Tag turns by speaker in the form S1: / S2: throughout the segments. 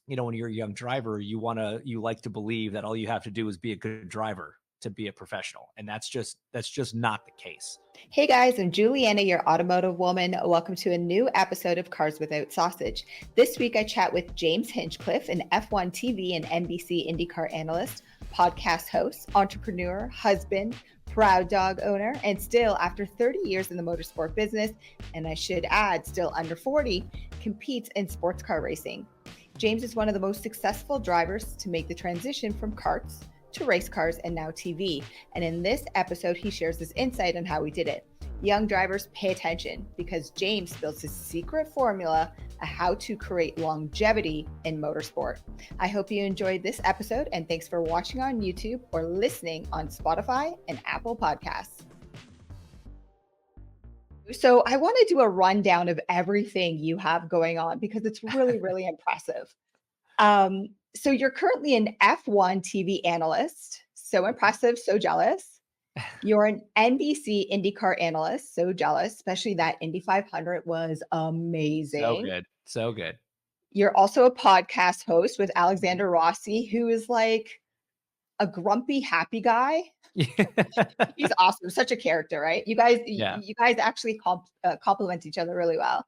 S1: when you're a young driver, you like to believe that all you have to do is be a good driver to be a professional. And that's just not the case.
S2: Hey guys, I'm Juliana, your automotive woman. Welcome to a new episode of Cars Without Sausage. This week I chat with James Hinchcliffe, an F1 TV and NBC IndyCar analyst, podcast host, entrepreneur, husband, proud dog owner, and still, after 30 years in the motorsport business, and I should add, still under 40, competes in sports car racing. James is one of the most successful drivers to make the transition from karts to race cars and now TV. And in this episode, he shares his insight on how he did it. Young drivers, pay attention, because James spills his secret formula on how to create longevity in motorsport. I hope you enjoyed this episode, and thanks for watching on YouTube or listening on Spotify and Apple Podcasts. So I want to do a rundown of everything you have going on because it's really, really impressive. So you're currently an F1 TV analyst. So impressive, so jealous. You're an NBC IndyCar analyst, so jealous, especially that Indy 500 was amazing.
S1: So good, so good.
S2: You're also a podcast host with Alexander Rossi, who is like a grumpy, happy guy. He's awesome, such a character, right? You guys actually complement each other really well.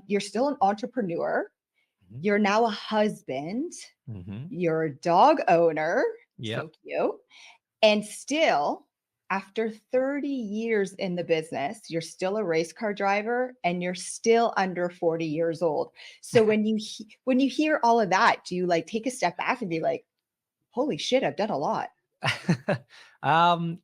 S2: You're still an entrepreneur. You're now a husband. You're a dog owner. So cute. And still, after 30 years in the business, you're still a race car driver and you're still under 40 years old. So when you hear all of that, do you like take a step back and be like, holy shit, I've done a lot?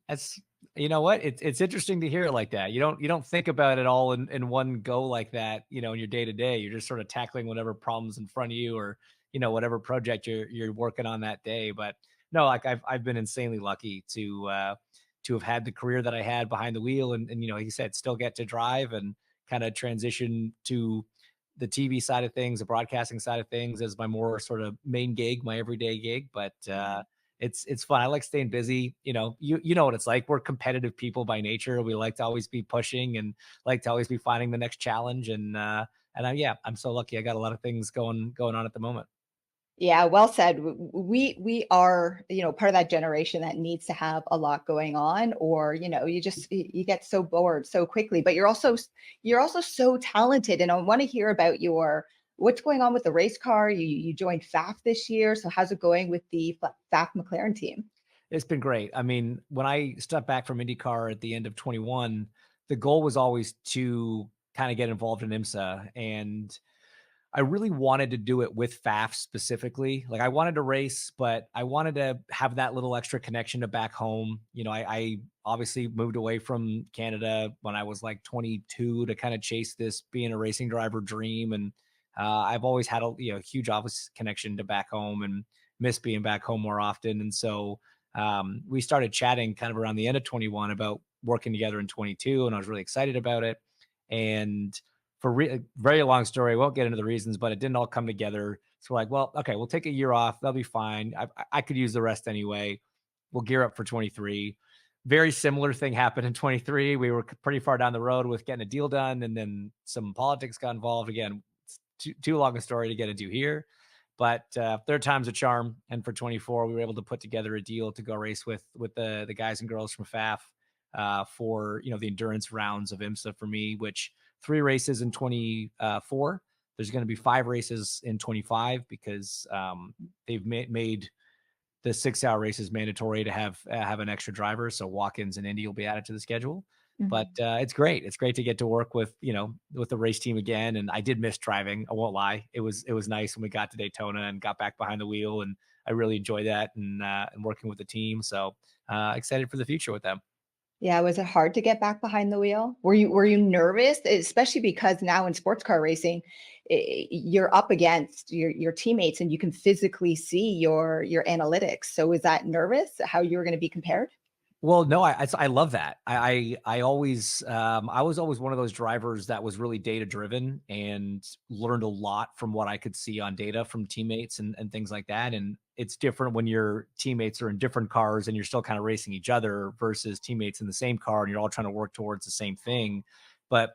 S1: It's you know what? It's interesting to hear it like that. You don't think about it all in one go like that, in your day to day. You're just sort of tackling whatever problems in front of you or, whatever project you're working on that day. But no, like I've been insanely lucky to have had the career that I had behind the wheel and like you said, still get to drive and kind of transition to the TV side of things, the broadcasting side of things as my more sort of main gig, my everyday gig. But it's fun. I like staying busy. You know what it's like. We're competitive people by nature. We like to always be pushing and like to always be finding the next challenge. And I'm so lucky. I got a lot of things going on at the moment.
S2: Yeah, well said. We are, part of that generation that needs to have a lot going on, or, you get so bored so quickly, but you're also so talented. And I want to hear about what's going on with the race car. You joined Pfaff this year. So how's it going with the Pfaff McLaren team?
S1: It's been great. I mean, when I stepped back from IndyCar at the end of 21, the goal was always to kind of get involved in IMSA, and I really wanted to do it with Pfaff specifically. Like I wanted to race, but I wanted to have that little extra connection to back home. I obviously moved away from Canada when I was like 22 to kind of chase this being a racing driver dream. And I've always had a huge obvious connection to back home and miss being back home more often. And so we started chatting kind of around the end of 21 about working together in 22. And I was really excited about it. And for very long story, I won't get into the reasons, but it didn't all come together. So we're like, well, okay, we'll take a year off. That'll be fine. I could use the rest anyway. We'll gear up for 23. Very similar thing happened in 23. We were pretty far down the road with getting a deal done. And then some politics got involved. Again, it's too long a story to get into here. But third time's a charm. And for 24, we were able to put together a deal to go race with the guys and girls from Pfaff for, the endurance rounds of IMSA for me, which 3 races in 24. There's going to be 5 races in 25 because they've made the 6-hour races mandatory to have an extra driver. So walk-ins and Indy will be added to the schedule. But it's great. It's great to get to work with the race team again. And I did miss driving. I won't lie. It was nice when we got to Daytona and got back behind the wheel, and I really enjoyed that and working with the team. So excited for the future with them.
S2: Yeah, was it hard to get back behind the wheel? Were you nervous, especially because now in sports car racing, you're up against your teammates and you can physically see your analytics. So was that nervous how you were going to be compared?
S1: Well, no, I love that. I always I was always one of those drivers that was really data driven and learned a lot from what I could see on data from teammates and things like that. And it's different when your teammates are in different cars and you're still kind of racing each other versus teammates in the same car and you're all trying to work towards the same thing. But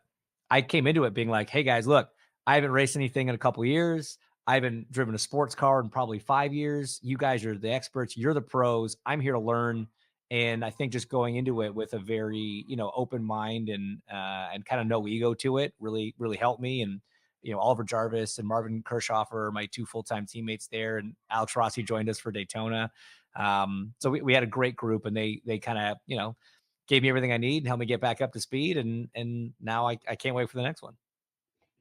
S1: I came into it being like, hey guys, look, I haven't raced anything in a couple of years. I haven't driven a sports car in probably 5 years. You guys are the experts. You're the pros. I'm here to learn. And I think just going into it with a very, open mind and kind of no ego to it really, really helped me. And, Oliver Jarvis and Marvin Kirchhofer are my two full-time teammates there. And Alex Rossi joined us for Daytona. So we had a great group, and they kind of, gave me everything I need and helped me get back up to speed. And now I can't wait for the next one.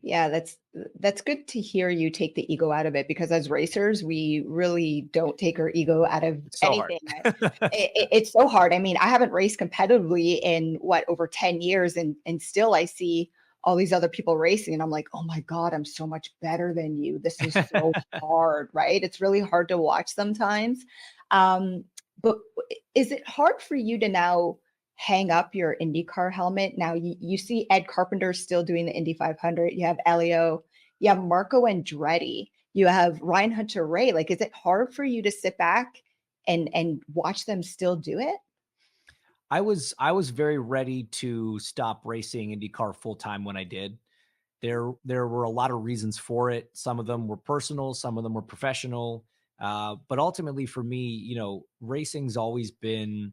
S2: Yeah, that's good to hear you take the ego out of it, because as racers, we really don't take our ego out of
S1: It's so hard.
S2: anything. It's so hard. I mean, I haven't raced competitively in over 10 years, and still I see all these other people racing and I'm like, oh my God, I'm so much better than you. This is so hard, right? It's really hard to watch sometimes. But is it hard for you to now hang up your IndyCar helmet? Now you see Ed Carpenter still doing the Indy 500. You have Elio, you have Marco Andretti, you have Ryan Hunter-Reay. Like, is it hard for you to sit back and watch them still do it?
S1: I was very ready to stop racing IndyCar full time when I did. There were a lot of reasons for it. Some of them were personal, some of them were professional. But ultimately for me, racing's always been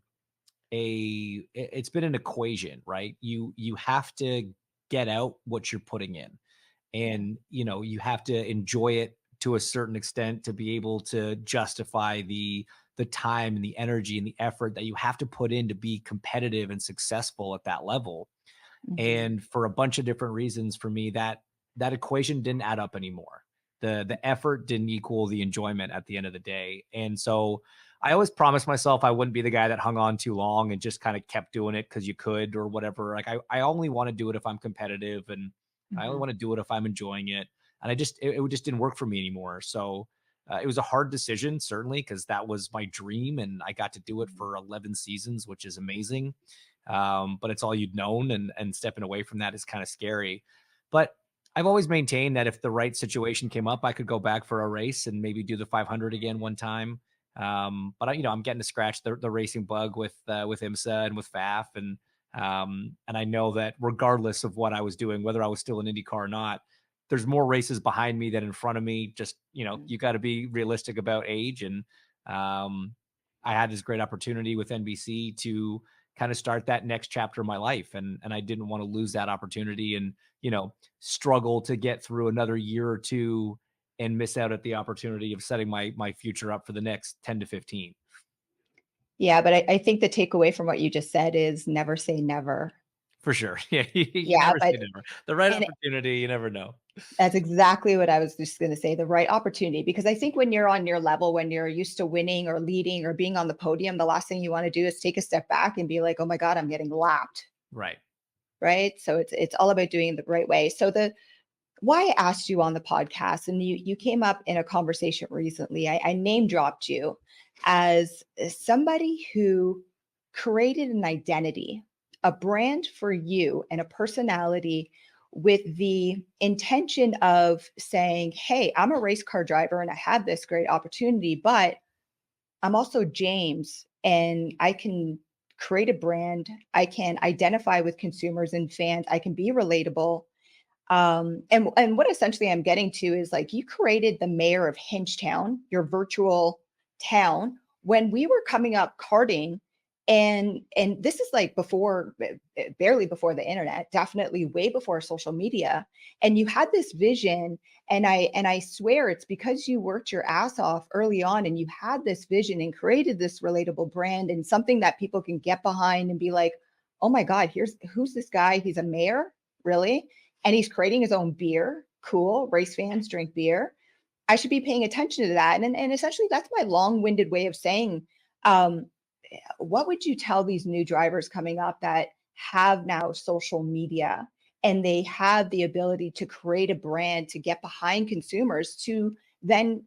S1: it's been an equation, right? You have to get out what you're putting in, and you have to enjoy it to a certain extent to be able to justify the time and the energy and the effort that you have to put in to be competitive and successful at that level.
S2: Mm-hmm.
S1: And for a bunch of different reasons, for me, that equation didn't add up anymore. The effort didn't equal the enjoyment at the end of the day. And so I always promised myself I wouldn't be the guy that hung on too long and just kind of kept doing it because you could or whatever. Like I only want to do it if I'm competitive, and I only
S2: Mm-hmm.
S1: want to do it if I'm enjoying it. And it just didn't work for me anymore. So it was a hard decision, certainly, because that was my dream, and I got to do it for 11 seasons, which is amazing. But it's all you'd known, and stepping away from that is kind of scary. But I've always maintained that if the right situation came up, I could go back for a race and maybe do the 500 again one time. But I'm getting to scratch the racing bug with IMSA and with Pfaff, and I know that regardless of what I was doing, whether I was still in IndyCar or not, there's more races behind me than in front of me. Just you got to be realistic about age, and I had this great opportunity with NBC to kind of start that next chapter of my life, and I didn't want to lose that opportunity, and struggle to get through another year or two and miss out at the opportunity of setting my future up for the next 10 to 15.
S2: Yeah, but I think the takeaway from what you just said is never say never.
S1: For sure. Yeah, you
S2: Yeah,
S1: never say
S2: but
S1: never. The right
S2: and
S1: opportunity, you never know.
S2: that's exactly what I was just going to say, the right opportunity. Because I think when you're on your level, when you're used to winning or leading or being on the podium, the last thing you want to do is take a step back and be like, oh my God, I'm getting lapped.
S1: Right.
S2: Right. So it's all about doing it the right way. So the why I asked you on the podcast, and you came up in a conversation recently, I name dropped you as somebody who created an identity, a brand for you and a personality with the intention of saying, hey, I'm a race car driver and I have this great opportunity, but I'm also James and I can create a brand. I can identify with consumers and fans. I can be relatable. And what essentially I'm getting to is, like, you created the mayor of Hinchtown, your virtual town, when we were coming up karting, and this is like before, barely before the internet, definitely way before social media. And you had this vision, and I swear it's because you worked your ass off early on, and you had this vision and created this relatable brand and something that people can get behind and be like, oh my God, who's this guy? He's a mayor, really? And he's creating his own beer. Cool. Race fans drink beer. I should be paying attention to that. And essentially, that's my long-winded way of saying, um, what would you tell these new drivers coming up that have now social media and they have the ability to create a brand, to get behind consumers, to then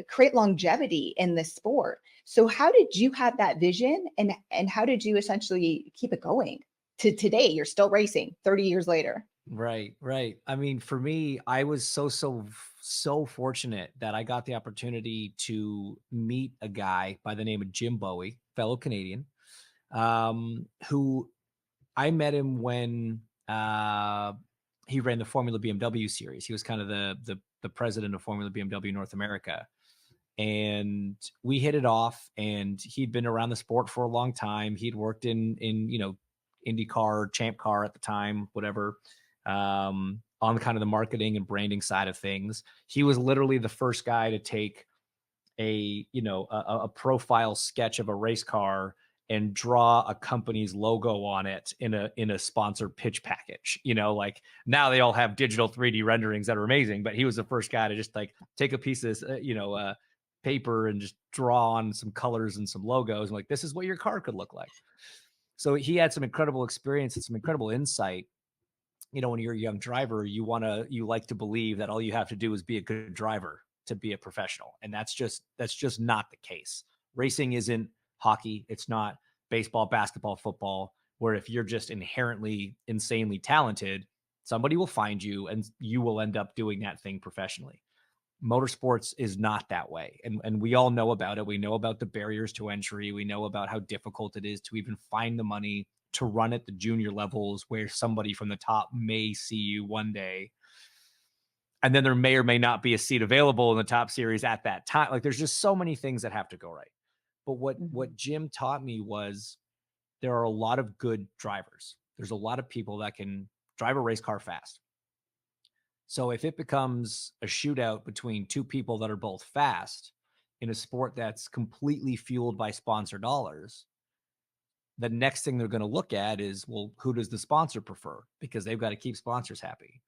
S2: create longevity in this sport? So how did you have that vision, and how did you essentially keep it going to today? You're still racing 30 years later.
S1: Right, right. I mean, for me, I was so fortunate that I got the opportunity to meet a guy by the name of Jim Bowie, fellow Canadian, who I met him when he ran the Formula BMW series. He was kind of the the president of Formula BMW North America. And we hit it off, and he'd been around the sport for a long time. He'd worked in IndyCar, Champ Car at the time, whatever, on kind of the marketing and branding side of things. He was literally the first guy to take a profile sketch of a race car and draw a company's logo on it in a sponsored pitch package. Like now they all have digital 3D renderings that are amazing, but he was the first guy to just like take a piece of paper and just draw on some colors and some logos. And like, this is what your car could look like. So he had some incredible experience and some incredible insight. When you're a young driver, you like to believe that all you have to do is be a good driver to be a professional. And that's just not the case. Racing isn't hockey. It's not baseball, basketball, football, where if you're just inherently insanely talented, somebody will find you and you will end up doing that thing professionally. Motorsports is not that way. And we all know about it. We know about the barriers to entry. We know about how difficult it is to even find the money to run at the junior levels where somebody from the top may see you one day. And then there may or may not be a seat available in the top series at that time. Like there's just so many things that have to go right. But what Jim taught me was there are a lot of good drivers. There's a lot of people that can drive a race car fast. So if it becomes a shootout between two people that are both fast in a sport that's completely fueled by sponsor dollars, the next thing they're going to look at is, well, who does the sponsor prefer? Because they've got to keep sponsors happy.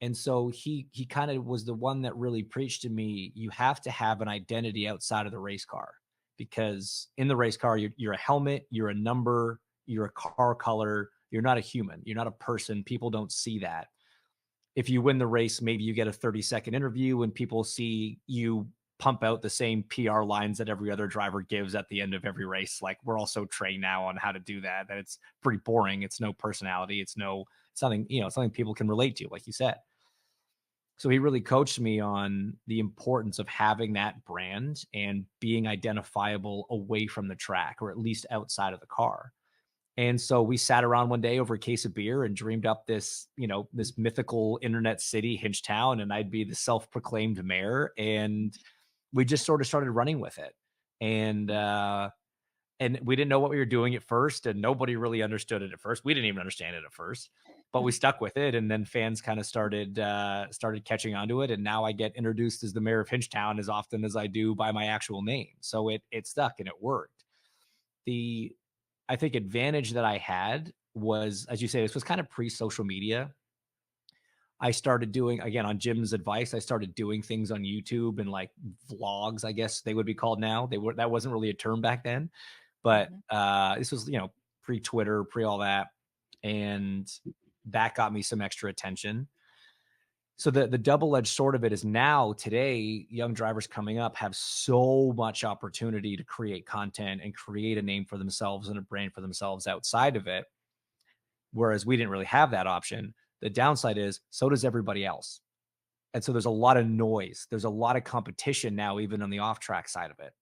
S1: And so he kind of was the one that really preached to me, you have to have an identity outside of the race car, because in the race car, you're a helmet, you're a number, you're a car color, you're not a human, you're not a person. People don't see that. If you win the race, maybe you get a 30-second interview and people see you pump out the same PR lines that every other driver gives at the end of every race. Like we're all so trained now on how to do that it's pretty boring. It's no personality. It's something people can relate to, like you said. So he really coached me on the importance of having that brand and being identifiable away from the track, or at least outside of the car. And so we sat around one day over a case of beer and dreamed up this mythical internet city, Hinchtown, and I'd be the self-proclaimed mayor. And we just sort of started running with it. And we didn't know what we were doing at first, and nobody really understood it at first. We didn't even understand it at first, but we stuck with it. And then fans kind of started catching on to it. And now I get introduced as the mayor of Hinchtown as often as I do by my actual name. So it stuck and it worked. I think advantage that I had was, as you say, this was kind of pre-social media. I started doing, again, on Jim's advice, I started doing things on YouTube and like vlogs, I guess they would be called now. That wasn't really a term back then, but this was, pre-Twitter, pre all that. And that got me some extra attention. So the double-edged sword of it is now today, young drivers coming up have so much opportunity to create content and create a name for themselves and a brand for themselves outside of it. Whereas we didn't really have that option. The downside is so does everybody else. And so there's a lot of noise. There's a lot of competition now, even on the off-track side of it.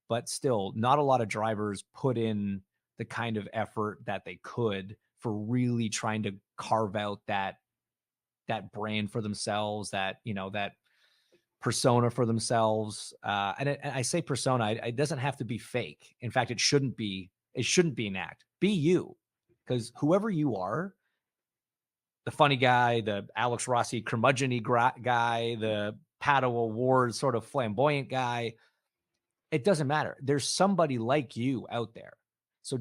S1: But still, not a lot of drivers put in the kind of effort that they could for really trying to carve out that brand for themselves, that persona for themselves. And I say persona, it doesn't have to be fake. In fact, it shouldn't be an act. Be you, because whoever you are, the funny guy, the Alex Rossi curmudgeon-y guy, the Pato Award sort of flamboyant guy, it doesn't matter. There's somebody like you out there. So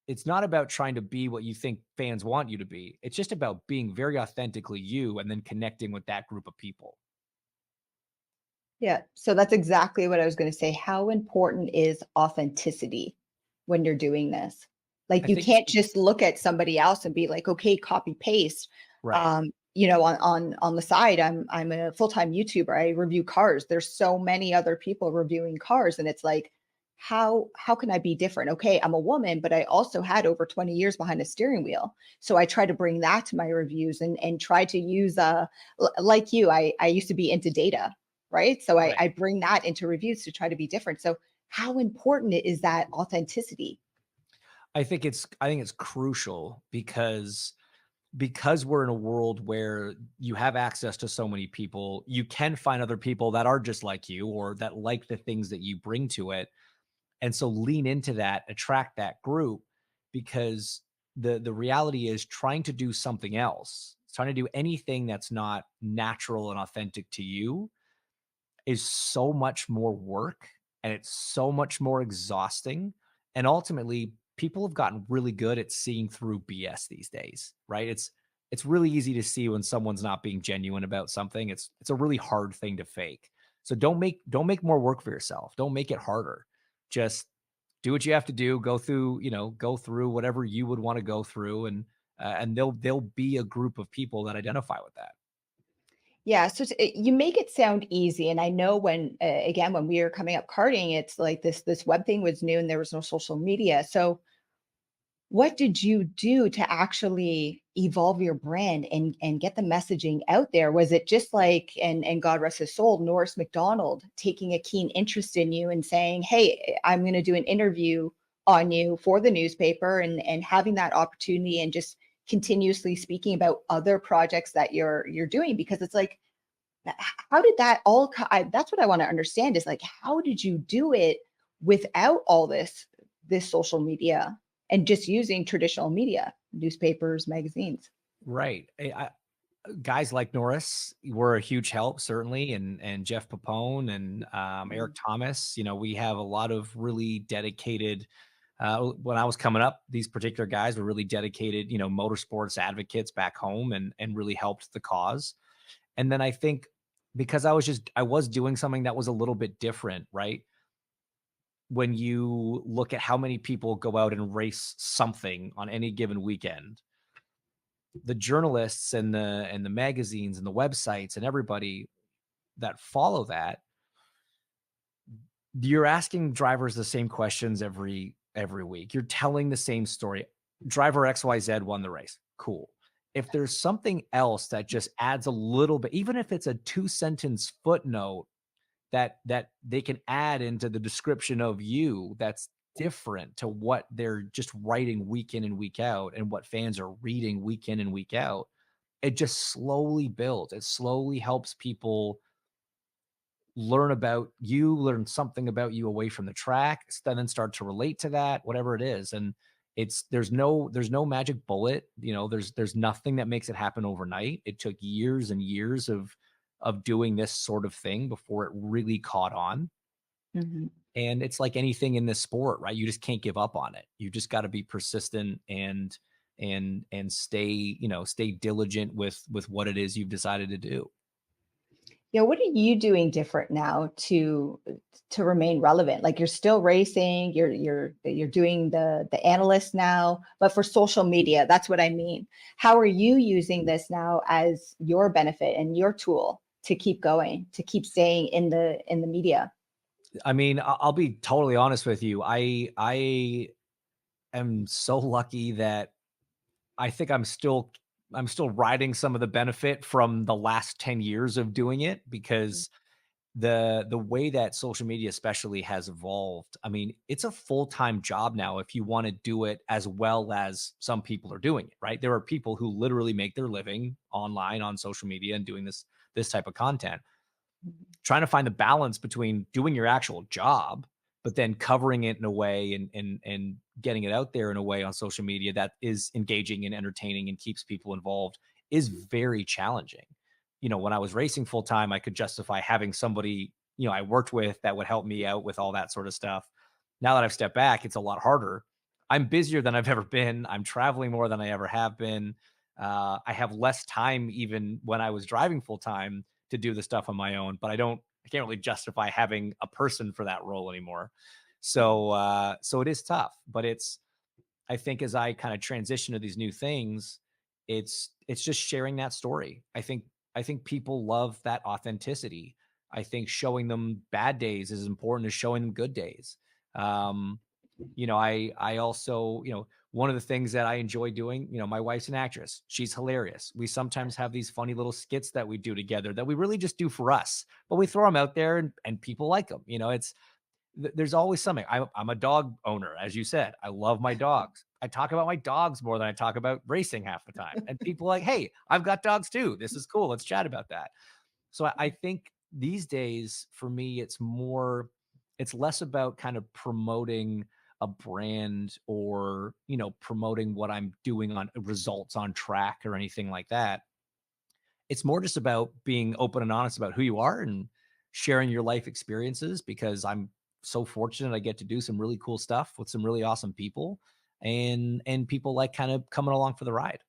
S1: it's not about trying to be what you think fans want you to be. It's just about being very authentically you and then connecting with that group of people.
S2: Yeah. So that's exactly what I was going to say. How important is authenticity when you're doing this? Like you can't just look at somebody else and be like, okay, copy paste.
S1: Right.
S2: On the side, I'm a full-time YouTuber. I review cars. There's so many other people reviewing cars. And it's like, how can I be different? Okay, I'm a woman, but I also had over 20 years behind a steering wheel. So I try to bring that to my reviews and try to use like you, I used to be into data, right? So I bring that into reviews to try to be different. So how important is that authenticity?
S1: I think it's crucial, because because we're in a world where you have access to so many people, you can find other people that are just like you or that like the things that you bring to it. And so lean into that, attract that group, because the reality is trying to do something else, trying to do anything that's not natural and authentic to you is so much more work, and it's so much more exhausting. And ultimately, people have gotten really good at seeing through BS these days, right? It's really easy to see when someone's not being genuine about something. It's a really hard thing to fake. So don't make more work for yourself. Don't make it harder. Just do what you have to do. Go through whatever you would want to go through, and there'll be a group of people that identify with that.
S2: Yeah, so you make it sound easy, and I know when again when we were coming up karting, it's like this web thing was new and there was no social media. So what did you do to actually evolve your brand and get the messaging out there? Was it just like and God rest his soul, Norris McDonald taking a keen interest in you and saying, "Hey, I'm going to do an interview on you for the newspaper," and having that opportunity and just continuously speaking about other projects that you're doing, because it's like how did that all that's what I want to understand is like how did you do it without all this social media and just using traditional media, newspapers, magazines?
S1: Right. Guys like Norris were a huge help, certainly, and Jeff Papone and Eric
S2: Mhm.
S1: Thomas. We have a lot of really dedicated. When I was coming up, these particular guys were really dedicated, motorsports advocates back home, and really helped the cause. And then I think because I was doing something that was a little bit different, right? When you look at how many people go out and race something on any given weekend, the journalists and the magazines and the websites and everybody that follow that, you're asking drivers the same questions every week. You're telling the same story. Driver XYZ won the race. Cool. If there's something else that just adds a little bit, even if it's a 2 sentence footnote that they can add into the description of you, that's different to what they're just writing week in and week out and what fans are reading week in and week out, it just slowly builds. It slowly helps people learn about you, learn something about you away from the track, then start to relate to that, whatever it is. And there's no magic bullet. There's nothing that makes it happen overnight. It took years and years of doing this sort of thing before it really caught on.
S2: Mhm.
S1: And it's like anything in this sport, right? You just can't give up on it. You just got to be persistent and stay diligent with what it is you've decided to do.
S2: Yeah, what are you doing different now to remain relevant? Like you're still racing, you're doing the analyst now, but for social media, that's what I mean. How are you using this now as your benefit and your tool to keep going, to keep staying in the media?
S1: I mean, I'll be totally honest with you. I am so lucky that I think I'm still riding some of the benefit from the last 10 years of doing it, because the way that social media especially has evolved. I mean, it's a full-time job now if you want to do it as well as some people are doing it, right? There are people who literally make their living online on social media and doing this type of content. Trying to find the balance between doing your actual job, but then covering it in a way and getting it out there in a way on social media that is engaging and entertaining and keeps people involved is very challenging. When I was racing full time, I could justify having somebody, I worked with that would help me out with all that sort of stuff. Now that I've stepped back, it's a lot harder. I'm busier than I've ever been. I'm traveling more than I ever have been. I have less time even when I was driving full time to do the stuff on my own, but I can't really justify having a person for that role anymore. So it is tough, but I think as I kind of transition to these new things, it's just sharing that story. I think people love that authenticity. I think showing them bad days is important as showing them good days. Um, I also, one of the things that I enjoy doing, my wife's an actress. She's hilarious. We sometimes have these funny little skits that we do together that we really just do for us, but we throw them out there and people like them. There's always something. I'm a dog owner, as you said. I love my dogs. I talk about my dogs more than I talk about racing half the time. And people are like, hey, I've got dogs too. This is cool. Let's chat about that. So I think these days for me, it's less about kind of promoting a brand or, promoting what I'm doing on results on track or anything like that. It's more just about being open and honest about who you are and sharing your life experiences, because I'm so fortunate I get to do some really cool stuff with some really awesome people, and people like kind of coming along for the ride.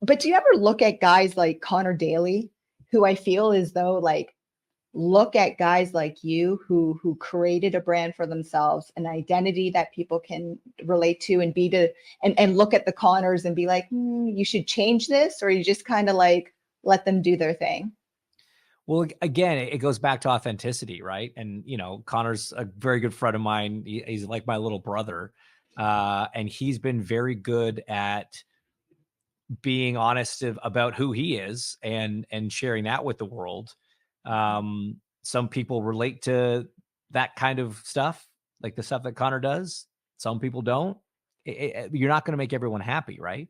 S2: But do you ever look at guys like Connor Daly, who I feel as though like look at guys like you who created a brand for themselves, an identity that people can relate to and be to, and look at the Connors and be like, you should change this, or you just kind of like let them do their thing?
S1: Well, again, it goes back to authenticity, right? And, Connor's a very good friend of mine. He's like my little brother. And he's been very good at being honest about who he is and sharing that with the world. Some people relate to that kind of stuff, like the stuff that Connor does. Some people don't. You're not going to make everyone happy, right?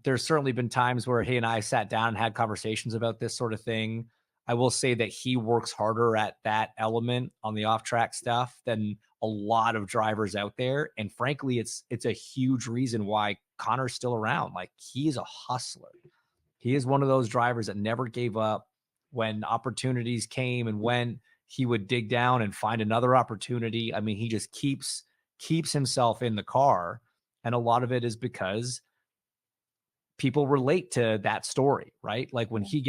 S1: There's certainly been times where he and I sat down and had conversations about this sort of thing. I will say that he works harder at that element on the off-track stuff than a lot of drivers out there. And frankly, it's a huge reason why Connor's still around. Like, he is a hustler. He is one of those drivers that never gave up. When opportunities came and went, he would dig down and find another opportunity. I mean, he just keeps himself in the car. And a lot of it is because people relate to that story, right? Like when he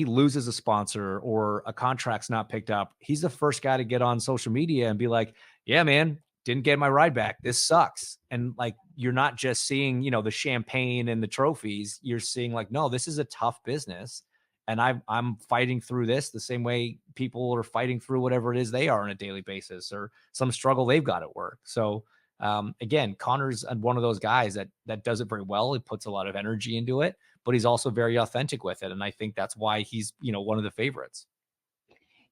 S1: loses a sponsor or a contract's not picked up, he's the first guy to get on social media and be like, yeah, man, didn't get my ride back. This sucks. And like, you're not just seeing, the champagne and the trophies. You're seeing like, no, this is a tough business. And I'm fighting through this the same way people are fighting through whatever it is they are on a daily basis or some struggle they've got at work. So again, Connor's one of those guys that does it very well. He puts a lot of energy into it, but he's also very authentic with it. And I think that's why he's, one of the favorites.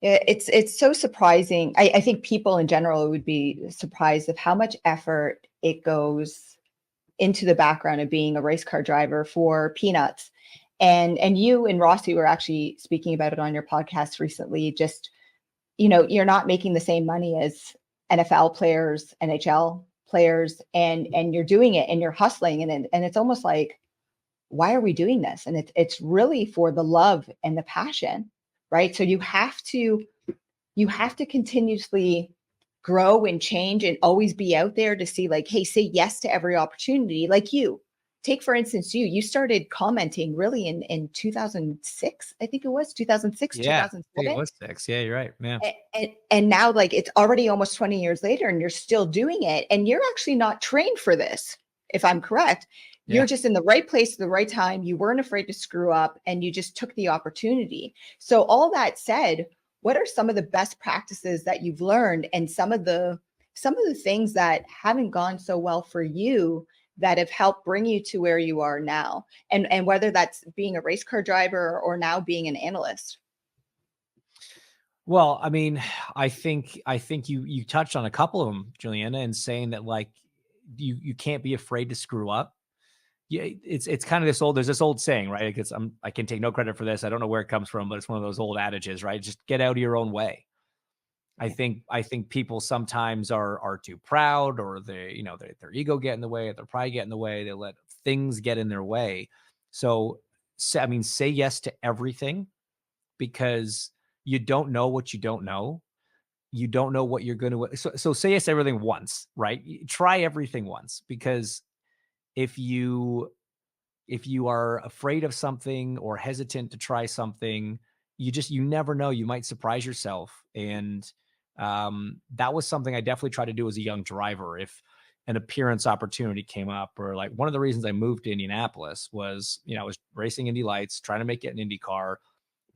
S2: It's so surprising. I think people in general would be surprised of how much effort it goes into the background of being a race car driver for peanuts. And you and Rossi were actually speaking about it on your podcast recently. Just, you're not making the same money as NFL players, NHL players, and you're doing it and you're hustling. And it's almost like, why are we doing this? And it's really for the love and the passion, right? So you have to continuously grow and change and always be out there to see like, hey, say yes to every opportunity. Like you take, for instance, you started commenting really in 2006. I think it was 2006,
S1: Yeah,
S2: 2007.
S1: it was 6. Yeah, you're right. Yeah.
S2: And now like it's already almost 20 years later and you're still doing it. And you're actually not trained for this, if I'm correct. You're just in the right place at the right time. You weren't afraid to screw up and you just took the opportunity. So all that said, what are some of the best practices that you've learned and some of the things that haven't gone so well for you that have helped bring you to where you are now? And whether that's being a race car driver or now being an analyst.
S1: Well, I mean, I think you touched on a couple of them, Juliana, and saying that like you can't be afraid to screw up. Yeah, it's kind of there's this old saying, right? Because I can take no credit for this. I don't know where it comes from, but it's one of those old adages, right? Just get out of your own way. I think people sometimes are too proud, or their ego get in the way, their pride get in the way. They let things get in their way. So I mean, say yes to everything, because you don't know what you don't know. You don't know what you're going to. So say yes to everything once, right? Try everything once, because if you are afraid of something or hesitant to try something, you never know. You might surprise yourself. And that was something I definitely tried to do as a young driver. If an appearance opportunity came up, or like one of the reasons I moved to Indianapolis was, I was racing Indy Lights, trying to make it an IndyCar,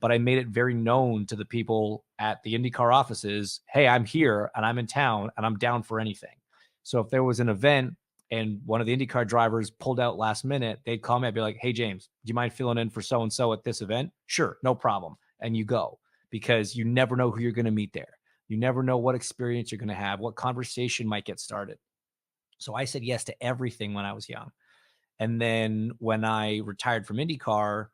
S1: but I made it very known to the people at the IndyCar offices, hey, I'm here and I'm in town and I'm down for anything. So if there was an event and one of the IndyCar drivers pulled out last minute, they'd call me. I'd be like, hey, James, do you mind filling in for so-and-so at this event? Sure, no problem. And you go, because you never know who you're going to meet there. You never know what experience you're going to have, what conversation might get started. So I said yes to everything when I was young. And then when I retired from IndyCar,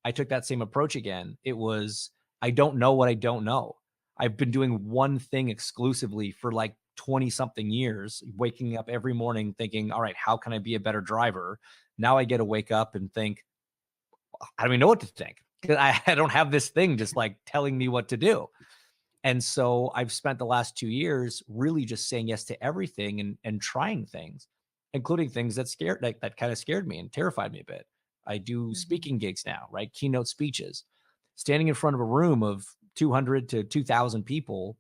S1: I took that same approach again. It was, I don't know what I don't know. I've been doing one thing exclusively for like 20 something years, waking up every morning thinking, all right, how can I be a better driver? Now I get to wake up and think, I don't even know what to think because I don't have this thing just like telling me what to do. And so I've spent the last 2 years really just saying yes to everything and trying things, including things that scared that kind of scared me and terrified me a bit. I do
S2: Mhm.
S1: speaking gigs now, right? Keynote speeches, standing in front of a room of 200 to 2,000 people,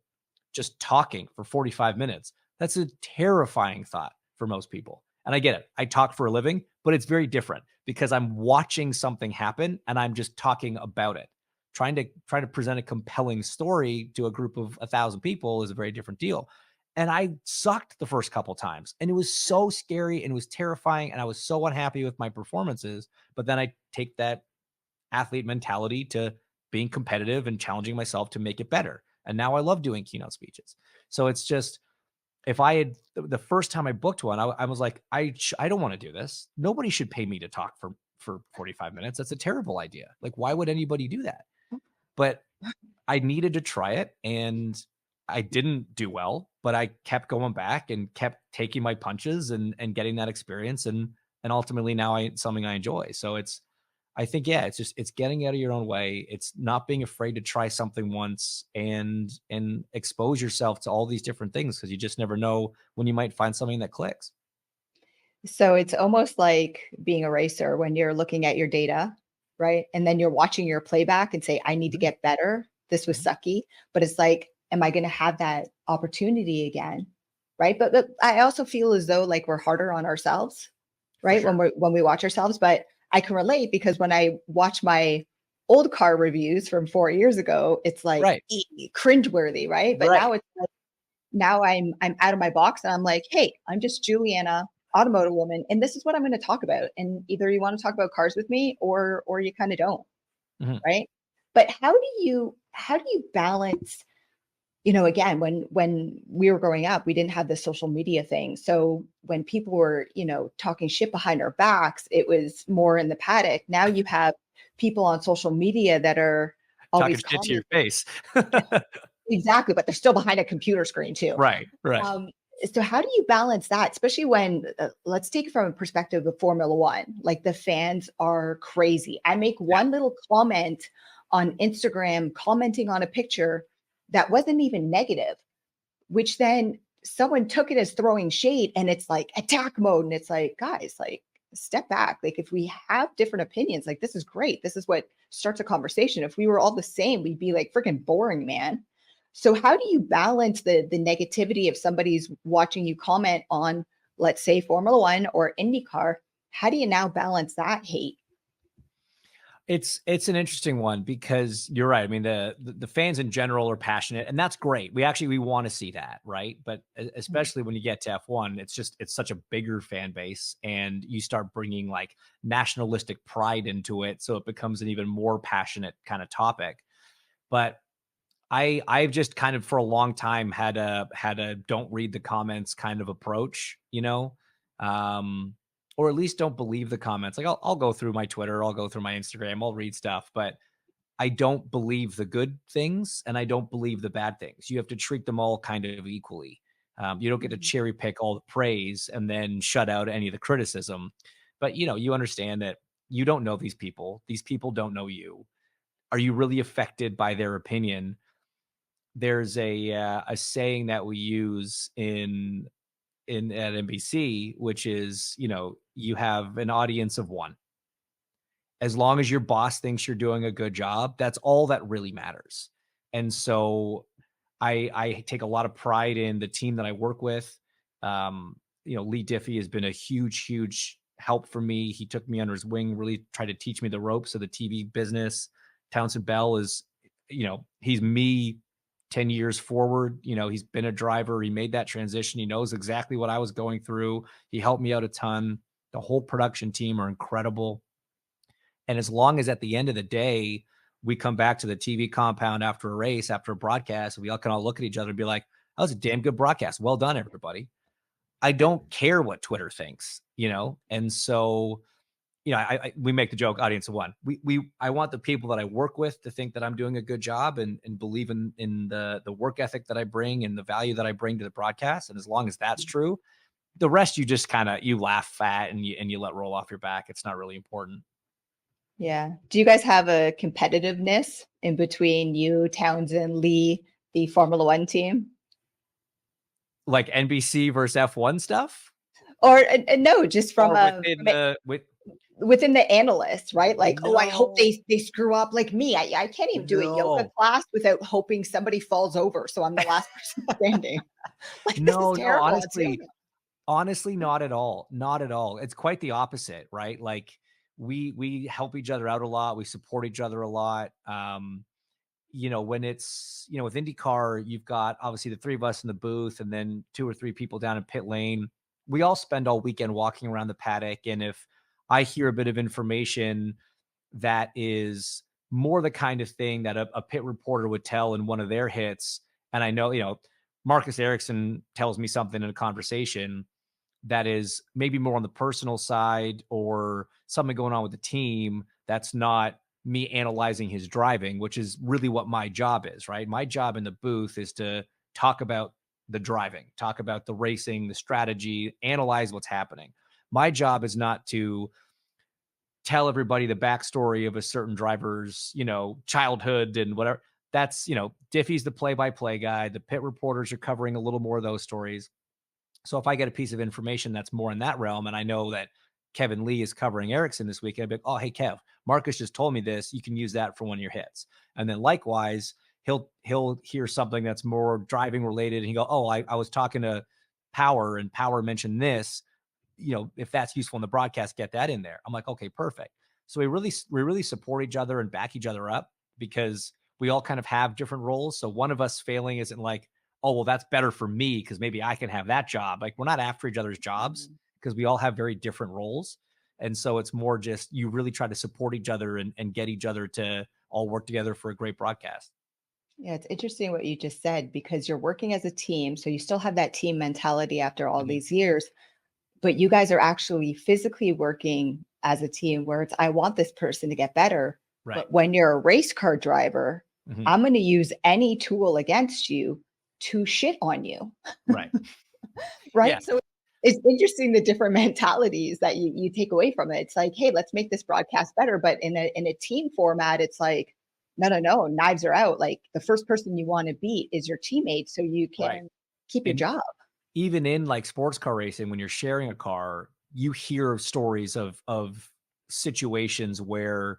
S1: just talking for 45 minutes. That's a terrifying thought for most people. And I get it. I talk for a living, but it's very different because I'm watching something happen and I'm just talking about it. Trying to present a compelling story to a group of 1,000 people is a very different deal. And I sucked the first couple times, and it was so scary and it was terrifying, and I was so unhappy with my performances. But then I take that athlete mentality to being competitive and challenging myself to make it better. And now I love doing keynote speeches. So it's just, if I had the first time I booked one, I was like, I don't want to do this. Nobody should pay me to talk for 45 minutes. That's a terrible idea. Like, why would anybody do that? But I needed to try it, and I didn't do well, but I kept going back and kept taking my punches and getting that experience, and ultimately now it's something I enjoy. So it's, I think, yeah, it's just, it's getting out of your own way. It's not being afraid to try something once and expose yourself to all these different things, because you just never know when you might find something that clicks.
S2: So it's almost like being a racer when you're looking at your data, right? And then you're watching your playback and say, I need to
S1: Mhm,
S2: get better. This was
S1: mhm.
S2: sucky. But it's like, am I going to have that opportunity again? Right. But I also feel as though like we're harder on ourselves,
S1: For
S2: right?
S1: sure.
S2: When we watch ourselves. But I can relate because when I watch my old car reviews from 4 years ago, it's like
S1: Right.
S2: cringeworthy, right? But
S1: Right.
S2: now it's like, now I'm out of my box and I'm like, hey, I'm just Juliana, automotive woman, and this is what I'm going to talk about. And either you want to talk about cars with me or you kind of don't,
S1: Mhm.
S2: right? But how do you balance, again, when we were growing up, we didn't have this social media thing. So when people were, talking shit behind our backs, it was more in the paddock. Now you have people on social media that are
S1: Talking
S2: always
S1: shit to your
S2: commenting.
S1: face.
S2: Exactly, but they're still behind a computer screen too.
S1: Right. Right.
S2: Um, so how do you balance that, especially when let's take it from a perspective of Formula One? Like the fans are crazy. I make
S1: Yeah.
S2: one little comment on Instagram, commenting on a picture that wasn't even negative, which then someone took it as throwing shade, and it's like attack mode. And it's like, guys, like step back. Like if we have different opinions, like this is great. This is what starts a conversation. If we were all the same, we'd be like freaking boring, man. So how do you balance the negativity if somebody's watching you comment on, let's say, Formula One or IndyCar? How do you now balance that hate?
S1: It's an interesting one because you're right. I mean, the fans in general are passionate, and that's great. We want to see that, right? But
S2: Mhm.
S1: especially when you get to F1, it's such a bigger fan base, and you start bringing like nationalistic pride into it, so it becomes an even more passionate kind of topic. But I've just kind of for a long time had a don't read the comments kind of approach, um, or at least don't believe the comments. Like I'll go through my Twitter, I'll go through my Instagram, I'll read stuff, but I don't believe the good things and I don't believe the bad things. You have to treat them all kind of equally. You don't get to
S2: Mhm.
S1: cherry pick all the praise and then shut out any of the criticism. But you understand that you don't know these people. These people don't know you. Are you really affected by their opinion? There's a saying that we use in at NBC, which is, you have an audience of one. As long as your boss thinks you're doing a good job, that's all that really matters. And so I take a lot of pride in the team that I work with. Lee Diffie has been a huge, huge help for me. He took me under his wing, really tried to teach me the ropes of the TV business. Townsend Bell is, he's me 10 years forward. He's been a driver. He made that transition. He knows exactly what I was going through. He helped me out a ton. The whole production team are incredible. And as long as at the end of the day, we come back to the TV compound after a race, after a broadcast, and we all can all look at each other and be like, that was a damn good broadcast. Well done, everybody. I don't care what Twitter thinks, And so, we make the joke audience of one. I want the people that I work with to think that I'm doing a good job and believe in the work ethic that I bring and the value that I bring to the broadcast. And as long as that's true, the rest you just you laugh at and you let roll off your back. It's not really important.
S2: Yeah. Do you guys have a competitiveness in between you, Townsend, Lee, the Formula One team?
S1: Like NBC versus F1 stuff?
S2: Or no, just from within the analyst, right? Like,
S1: no.
S2: I hope they screw up like me. I can't even do a yoga class without hoping somebody falls over, so I'm the last person standing. Like,
S1: no,
S2: this is terrible.
S1: honestly, not at all. Not at all. It's quite the opposite, right? Like we help each other out a lot. We support each other a lot. When it's, with IndyCar, you've got obviously the three of us in the booth and then 2 or 3 people down in pit lane. We all spend all weekend walking around the paddock. And if I hear a bit of information that is more the kind of thing that a pit reporter would tell in one of their hits, and I know, Marcus Ericsson tells me something in a conversation that is maybe more on the personal side or something going on with the team that's not me analyzing his driving, which is really what my job is, right? My job in the booth is to talk about the driving, talk about the racing, the strategy, analyze what's happening. My job is not to tell everybody the backstory of a certain driver's, childhood and whatever. That's, Diffie's the play-by-play guy. The pit reporters are covering a little more of those stories. So if I get a piece of information that's more in that realm, and I know that Kevin Lee is covering Ericsson this week, I'd be like, oh, hey, Kev, Marcus just told me this. You can use that for one of your hits. And then likewise, he'll hear something that's more driving related. And he go, oh, I was talking to Power and Power mentioned this. If that's useful in the broadcast, get that in there. I'm like, okay, perfect. So we really support each other and back each other up because we all kind of have different roles. So one of us failing isn't like, oh, well, that's better for me because maybe I can have that job. Like we're not after each other's jobs because we all have very different roles. And so it's more just you really try to support each other and get each other to all work together for a great broadcast.
S2: Yeah, it's interesting what you just said because you're working as a team. So you still have that team mentality after all these years, but you guys are actually physically working as a team where it's, I want this person to get better.
S1: Right.
S2: But when you're a race car driver, I'm going to use any tool against you to shit on you.
S1: Right.
S2: Right. Yeah. So it's interesting the different mentalities that you take away from it. It's like, hey, let's make this broadcast better. But in a team format, it's like, no, knives are out. Like the first person you want to beat is your teammate so you can keep your job.
S1: Even in like sports car racing, when you're sharing a car, you hear stories of situations where,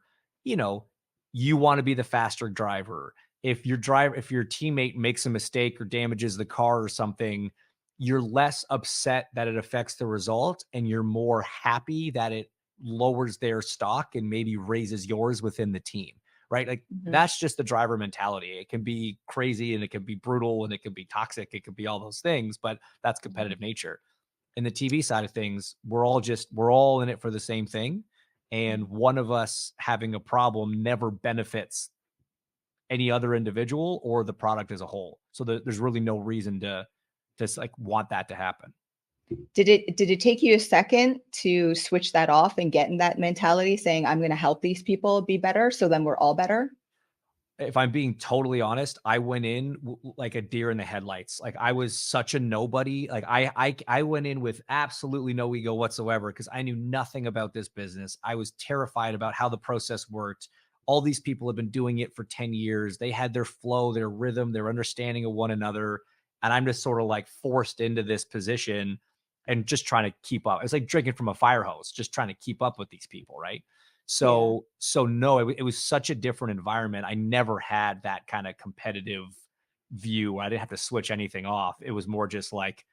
S1: you want to be the faster driver. If your teammate makes a mistake or damages the car or something, you're less upset that it affects the result and you're more happy that it lowers their stock and maybe raises yours within the team, right? Like that's just the driver mentality. It can be crazy and it can be brutal and it can be toxic. It could be all those things, but that's competitive nature. In the TV side of things, we're all in it for the same thing. And one of us having a problem never benefits any other individual or the product as a whole. So there's really no reason to like want that to happen.
S2: Did it take you a second to switch that off and get in that mentality saying, I'm going to help these people be better so then we're all better?
S1: If I'm being totally honest, I went in like a deer in the headlights. Like I was such a nobody. Like I went in with absolutely no ego whatsoever because I knew nothing about this business. I was terrified about how the process worked. All these people have been doing it for 10 years. They had their flow, their rhythm, their understanding of one another. And I'm just sort of like forced into this position and just trying to keep up. It's like drinking from a fire hose, just trying to keep up with these people, right? So no, it was such a different environment. I never had that kind of competitive view. I didn't have to switch anything off. It was more just like,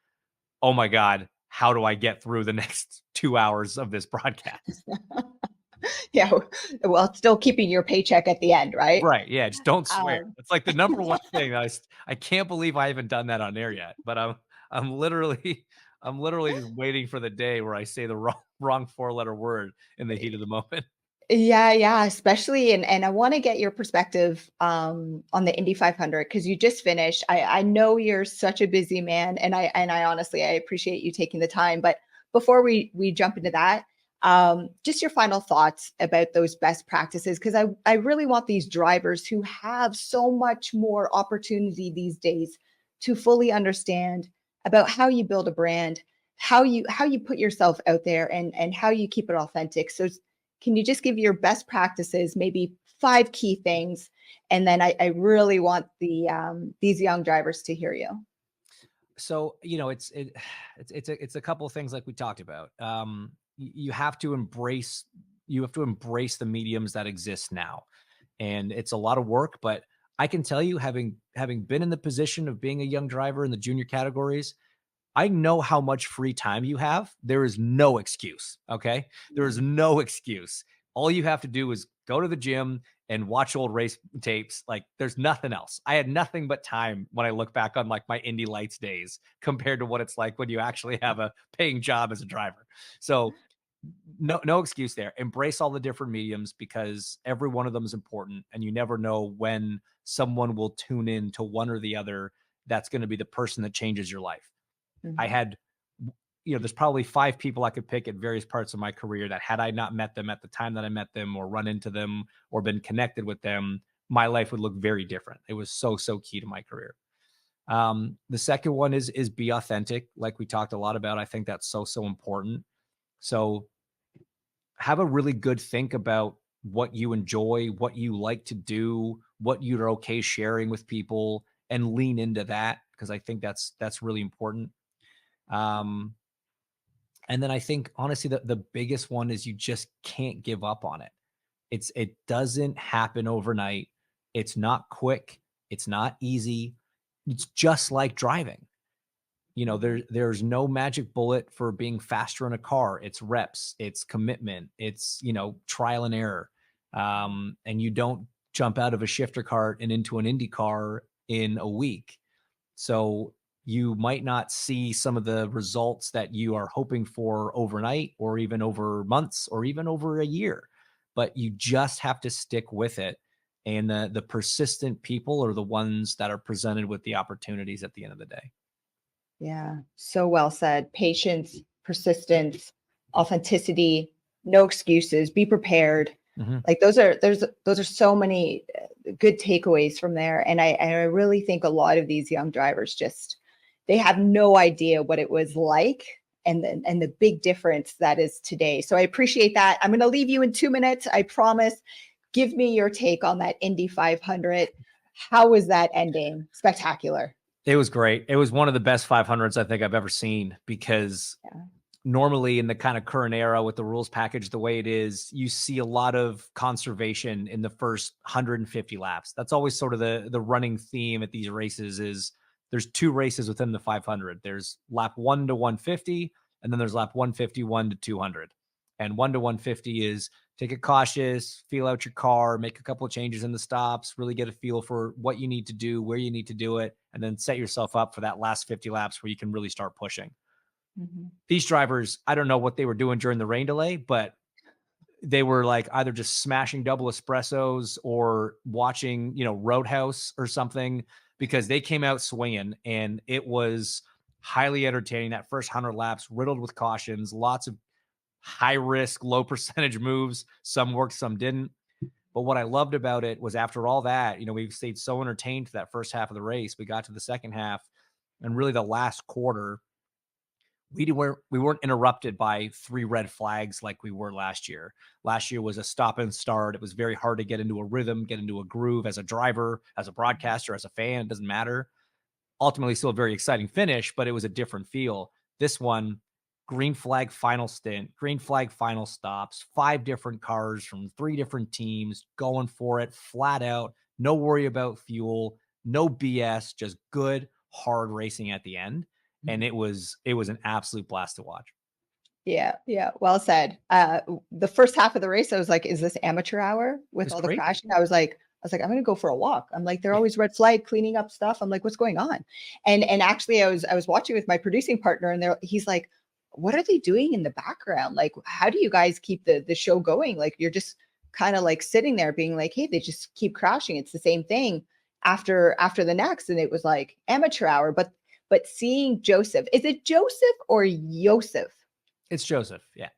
S1: oh my God, how do I get through the next 2 hours of this broadcast?
S2: Yeah. Well, still keeping your paycheck at the end, right?
S1: Right. Yeah. Just don't swear. It's like the number one thing. I can't believe I haven't done that on air yet, but I'm literally just waiting for the day where I say the wrong 4-letter word in the heat of the moment.
S2: Yeah, especially, and I want to get your perspective on the Indy 500 because you just finished. I know you're such a busy man, and I honestly I appreciate you taking the time. But before we jump into that, just your final thoughts about those best practices because I really want these drivers who have so much more opportunity these days to fully understand about how you build a brand, how you put yourself out there, and how you keep it authentic. So can you just give your best practices, maybe 5 key things? And then I really want these young drivers to hear you.
S1: So, it's a couple of things like we talked about. You have to embrace the mediums that exist now. And it's a lot of work, but I can tell you, having been in the position of being a young driver in the junior categories, I know how much free time you have. There is no excuse. Okay. There is no excuse. All you have to do is go to the gym and watch old race tapes. Like, there's nothing else. I had nothing but time when I look back on like my Indy Lights days compared to what it's like when you actually have a paying job as a driver. So no excuse there. Embrace all the different mediums because every one of them is important, and you never know when someone will tune in to one or the other. That's going to be the person that changes your life. I
S2: Mhm.
S1: had, there's probably 5 people I could pick at various parts of my career that had I not met them at the time that I met them or run into them or been connected with them, my life would look very different. It was so key to my career. The second one is be authentic. Like we talked a lot about, I think that's so important. So have a really good think about what you enjoy, what you like to do, what you're okay sharing with people, and lean into that because I think that's really important. Um, and then I think honestly the biggest one is you just can't give up on it. It doesn't happen overnight. It's not quick. It's not easy. It's just like driving. There's no magic bullet for being faster in a car. It's reps, it's commitment, it's trial and error. And you don't jump out of a shifter cart and into an Indy car in a week. So you might not see some of the results that you are hoping for overnight or even over months or even over a year, but you just have to stick with it. And the persistent people are the ones that are presented with the opportunities at the end of the day.
S2: Yeah, so well said. Patience, persistence, authenticity, no excuses, be prepared.
S1: Mhm.
S2: Like those are so many good takeaways from there. And I really think a lot of these young drivers just they have no idea what it was like and the big difference that is today. So I appreciate that. I'm going to leave you in 2 minutes. I promise. Give me your take on that Indy 500. How was that ending? Spectacular.
S1: It was great. It was one of the best 500s I think I've ever seen because
S2: Yeah.
S1: normally in the kind of current era with the rules package the way it is, you see a lot of conservation in the first 150 laps. That's always sort of the running theme at these races is there's 2 races within the 500. There's lap 1 to 150 and then there's lap 151 to 200. And 1 to 150 is take it cautious, feel out your car, make a couple of changes in the stops, really get a feel for what you need to do, where you need to do it, and then set yourself up for that last 50 laps where you can really start pushing.
S2: Mhm.
S1: These drivers, I don't know what they were doing during the rain delay, but they were like either just smashing double espressos or watching, Roadhouse or something because they came out swinging and it was highly entertaining. That first 100 laps riddled with cautions, lots of high risk, low percentage moves. Some worked, some didn't. But what I loved about it was after all that, we stayed so entertained for that first half of the race. We got to the second half and really the last quarter we weren't interrupted by 3 red flags like we were last year. Last year was a stop and start. It was very hard to get into a rhythm, get into a groove as a driver, as a broadcaster, as a fan. It doesn't matter. Ultimately, still a very exciting finish, but it was a different feel. This one, green flag final stint, green flag final stops, 5 different cars from 3 different teams going for it flat out. No worry about fuel, no BS, just good, hard racing at the end. And it was an absolute blast to watch.
S2: Yeah. Well said. The first half of the race, I was like, is this amateur hour
S1: It
S2: with
S1: was
S2: all the
S1: crazy.
S2: crashing? I'm gonna go for a walk. I'm like, they're always red flag cleaning up stuff. I'm like, what's going on? And actually I was watching with my producing partner and he's like, what are they doing in the background? Like, how do you guys keep the show going? Like you're just kind of like sitting there being like, hey, they just keep crashing. It's the same thing after the next. And it was like amateur hour. But seeing Joseph, is it Joseph or Yosef?
S1: It's Joseph. Yeah.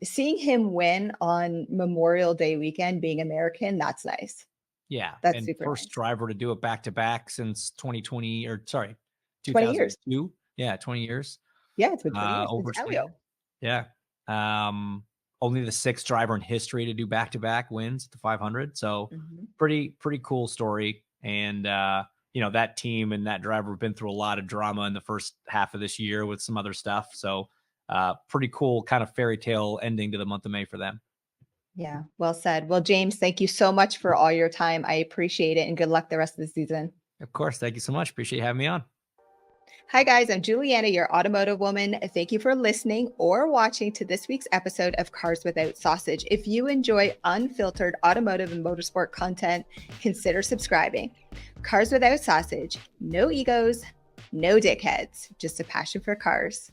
S2: Seeing him win on Memorial Day weekend, being American, that's nice.
S1: Yeah.
S2: That's
S1: and
S2: super
S1: first
S2: nice.
S1: driver to do it back to back since 2020
S2: 20 years.
S1: 2002. Yeah. 20 years.
S2: Yeah, it's been 20 years since Elio.
S1: Overstaying. Yeah. Only the sixth driver in history to do back to back wins at the 500. So pretty cool story. And, that team and that driver have been through a lot of drama in the first half of this year with some other stuff. So pretty cool kind of fairy tale ending to the month of May for them.
S2: Yeah, well said. Well, James, thank you so much for all your time. I appreciate it, and good luck the rest of the season.
S1: Of course. Thank you so much. Appreciate you having me on.
S2: Hi, guys. I'm Juliana, your automotive woman. Thank you for listening or watching to this week's episode of Cars Without Sausage. If you enjoy unfiltered automotive and motorsport content, consider subscribing. Cars Without Sausage, no egos, no dickheads, just a passion for cars.